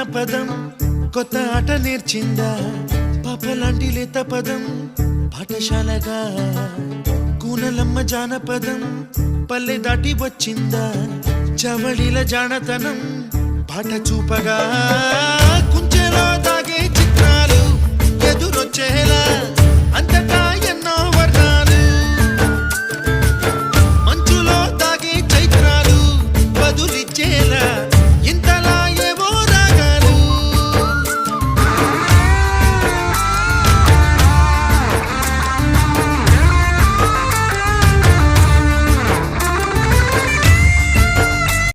జానపదం కొత్త ఆట నేర్చిందా పాపలాంటి లేత పదం పాఠశాలగా కూనలమ్మ జానపదం పల్లె దాటి వచ్చిందా చవళిల జానతనం పాట చూపగా కుంచెలో దాగే చిత్రాలు ఎదురొచ్చేలా అంతటా